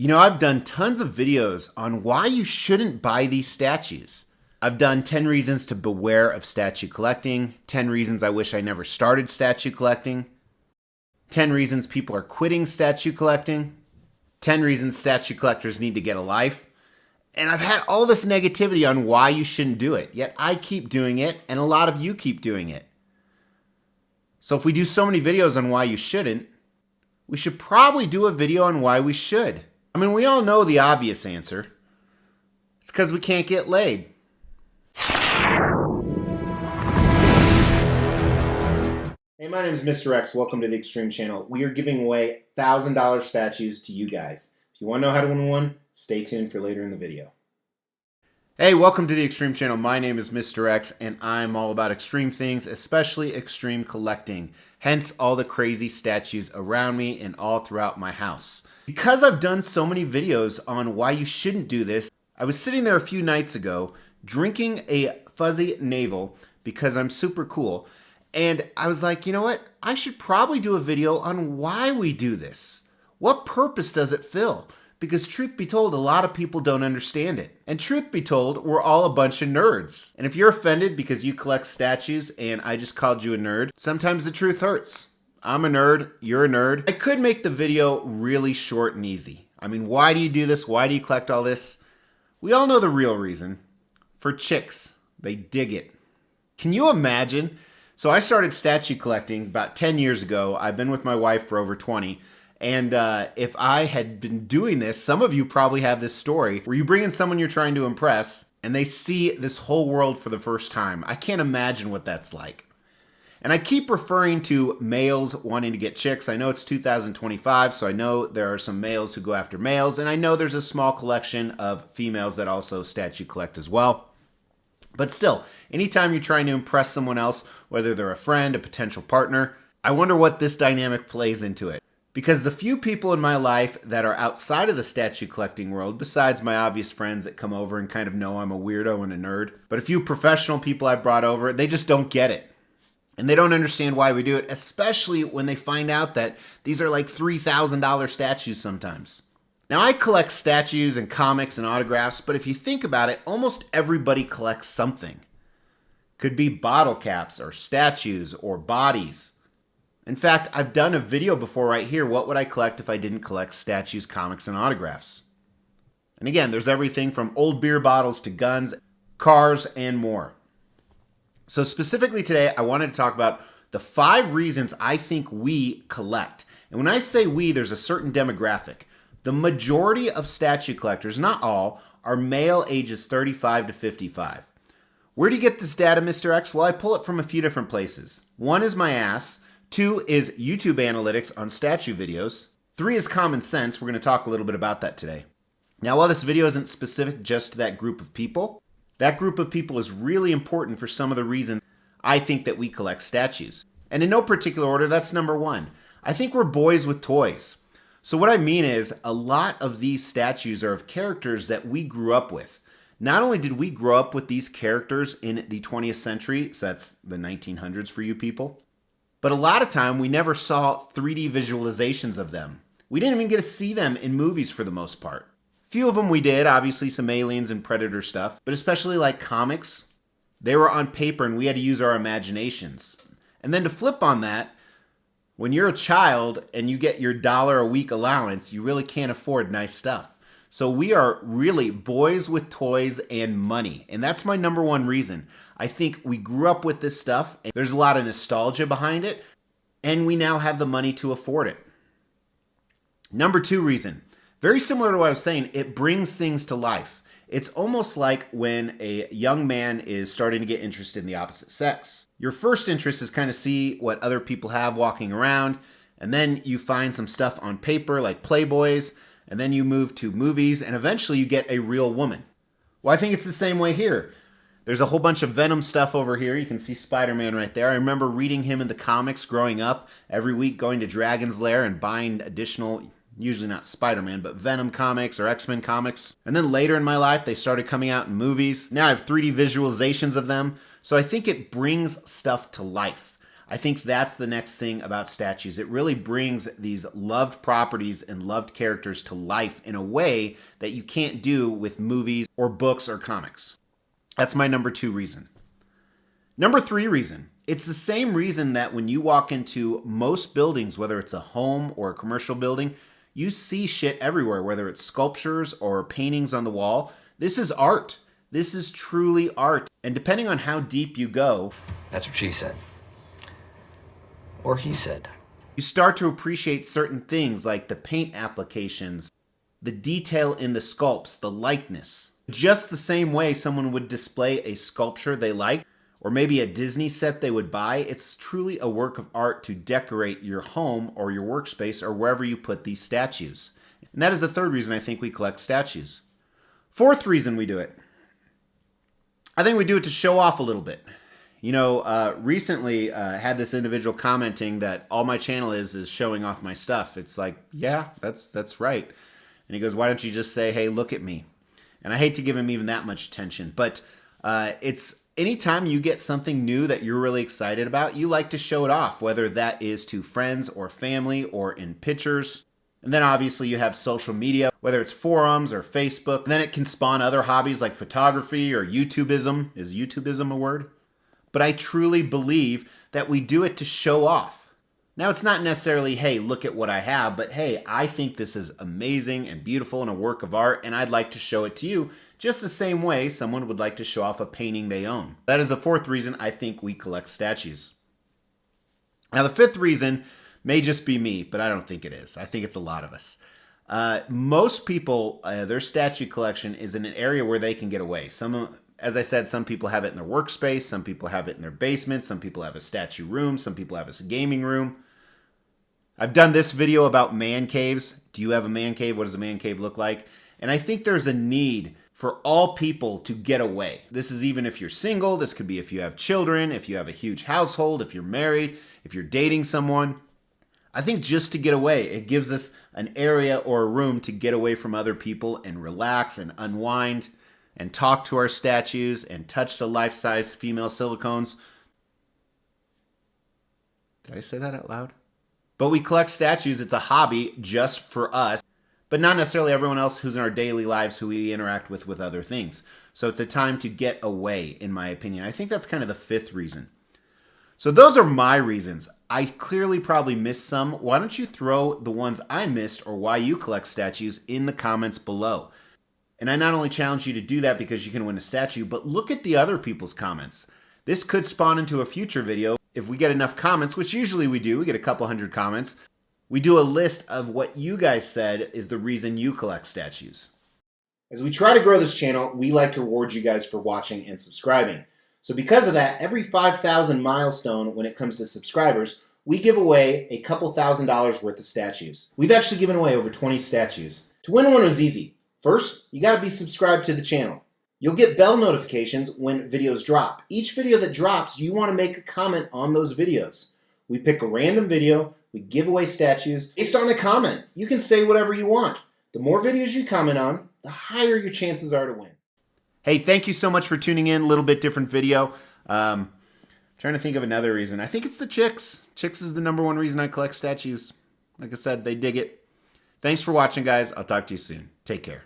You know, I've done tons of videos on why you shouldn't buy these statues. I've done 10 reasons to beware of statue collecting, 10 reasons I wish I never started statue collecting, 10 reasons people are quitting statue collecting, 10 reasons statue collectors need to get a life. And I've had all this negativity on why you shouldn't do it, yet I keep doing it and a lot of you keep doing it. So if we do so many videos on why you shouldn't, we should probably do a video on why we should. I mean, we all know the obvious answer. It's because we can't get laid. Hey, my name is Mr. X. Welcome to the Extreme Channel. We are giving away $1,000 statues to you guys. If you want to know how to win one, stay tuned for later in the video. Hey, welcome to the Extreme Channel. My name is Mr. X, and I'm all about extreme things, especially extreme collecting. Hence, all the crazy statues around me and all throughout my house. Because I've done so many videos on why you shouldn't do this, I was sitting there a few nights ago drinking a fuzzy navel because I'm super cool. And I was like, you know what? I should probably do a video on why we do this. What purpose does it fill? Because truth be told, a lot of people don't understand it. And truth be told, we're all a bunch of nerds. And if you're offended because you collect statues and I just called you a nerd, sometimes the truth hurts. I'm a nerd, you're a nerd. I could make the video really short and easy. I mean, why do you do this? Why do you collect all this? We all know the real reason. For chicks. They dig it. Can you imagine? So I started statue collecting about 10 years ago. I've been with my wife for over 20. And if I had been doing this, some of you probably have this story where you bring in someone you're trying to impress and they see this whole world for the first time. I can't imagine what that's like. And I keep referring to males wanting to get chicks. I know it's 2025, so I know there are some males who go after males, and I know there's a small collection of females that also statue collect as well. But still, anytime you're trying to impress someone else, whether they're a friend, a potential partner, I wonder what this dynamic plays into it. Because the few people in my life that are outside of the statue collecting world, besides my obvious friends that come over and kind of know I'm a weirdo and a nerd, but a few professional people I've brought over, they just don't get it. And they don't understand why we do it, especially when they find out that these are like $3,000 statues sometimes. Now, I collect statues and comics and autographs, but if you think about it, almost everybody collects something. Could be bottle caps or statues or bodies. In fact, I've done a video before right here, what would I collect if I didn't collect statues, comics, and autographs? And again, there's everything from old beer bottles to guns, cars, and more. So specifically today, I wanted to talk about the 5 reasons I think we collect. And when I say we, there's a certain demographic. The majority of statue collectors, not all, are male ages 35 to 55. Where do you get this data, Mr. X? Well, I pull it from a few different places. 1 is my ass. 2 is YouTube analytics on statue videos. 3 is common sense. We're going to talk a little bit about that today. Now, while this video isn't specific just to that group of people, that group of people is really important for some of the reasons I think that we collect statues. And in no particular order, that's number 1. I think we're boys with toys. So what I mean is a lot of these statues are of characters that we grew up with. Not only did we grow up with these characters in the 20th century, so that's the 1900s for you people, but a lot of time we never saw 3D visualizations of them. We didn't even get to see them in movies for the most part. Few of them we did, obviously some Aliens and Predator stuff, but especially like comics, they were on paper and we had to use our imaginations. And then to flip on that, when you're a child and you get your $1 a week allowance, you really can't afford nice stuff. So we are really boys with toys and money. And that's my number 1 reason. I think we grew up with this stuff. And there's a lot of nostalgia behind it. And we now have the money to afford it. Number 2 reason. Very similar to what I was saying, it brings things to life. It's almost like when a young man is starting to get interested in the opposite sex. Your first interest is kind of see what other people have walking around, and then you find some stuff on paper like Playboys, and then you move to movies, and eventually you get a real woman. Well, I think it's the same way here. There's a whole bunch of Venom stuff over here. You can see Spider-Man right there. I remember reading him in the comics growing up, every week going to Dragon's Lair and buying additional, usually not Spider-Man, but Venom comics or X-Men comics. And then later in my life, they started coming out in movies. Now I have 3D visualizations of them. So I think it brings stuff to life. I think that's the next thing about statues. It really brings these loved properties and loved characters to life in a way that you can't do with movies or books or comics. That's my number 2 reason. Number 3 reason. It's the same reason that when you walk into most buildings, whether it's a home or a commercial building, you see shit everywhere, whether it's sculptures or paintings on the wall. This is art. This is truly art. And depending on how deep you go, that's what she said. Or he said. You start to appreciate certain things like the paint applications, the detail in the sculpts, the likeness. Just the same way someone would display a sculpture they like, or maybe a Disney set they would buy, it's truly a work of art to decorate your home or your workspace or wherever you put these statues. And that is the 3rd reason I think we collect statues. 4th reason we do it. I think we do it to show off a little bit. You know, recently I had this individual commenting that all my channel is showing off my stuff. It's like, yeah, that's right. And he goes, why don't you just say, hey, look at me? And I hate to give him even that much attention, but it's anytime you get something new that you're really excited about, you like to show it off, whether that is to friends or family or in pictures. And then obviously you have social media, whether it's forums or Facebook. And then it can spawn other hobbies like photography or YouTubeism. Is YouTubeism a word? But I truly believe that we do it to show off. Now, it's not necessarily, hey, look at what I have, but hey, I think this is amazing and beautiful and a work of art, and I'd like to show it to you just the same way someone would like to show off a painting they own. That is the 4th reason I think we collect statues. Now, the 5th reason may just be me, but I don't think it is. I think it's a lot of us. Most people, their statue collection is in an area where they can get away. As I said, some people have it in their workspace, some people have it in their basement, some people have a statue room, some people have a gaming room. I've done this video about man caves. Do you have a man cave? What does a man cave look like? And I think there's a need for all people to get away. This is even if you're single, this could be if you have children, if you have a huge household, if you're married, if you're dating someone. I think just to get away, it gives us an area or a room to get away from other people and relax and unwind and talk to our statues and touch the life-size female silicones. Did I say that out loud? But we collect statues. It's a hobby just for us, but not necessarily everyone else who's in our daily lives who we interact with other things. So it's a time to get away, in my opinion. I think that's kind of the 5th reason. So those are my reasons. I clearly probably missed some. Why don't you throw the ones I missed or why you collect statues in the comments below? And I not only challenge you to do that because you can win a statue, but look at the other people's comments. This could spawn into a future video. If we get enough comments, which usually we do, we get a couple hundred comments, we do a list of what you guys said is the reason you collect statues. As we try to grow this channel, we like to reward you guys for watching and subscribing. So because of that, every 5,000 milestone when it comes to subscribers, we give away a couple $1,000s worth of statues. We've actually given away over 20 statues. To win one was easy. First, you gotta be subscribed to the channel. You'll get bell notifications when videos drop. Each video that drops, you wanna make a comment on those videos. We pick a random video, we give away statues based on a comment. You can say whatever you want. The more videos you comment on, the higher your chances are to win. Hey, thank you so much for tuning in. A little bit different video. Trying to think of another reason. I think it's the chicks. Chicks is the #1 reason I collect statues. Like I said, they dig it. Thanks for watching, guys. I'll talk to you soon. Take care.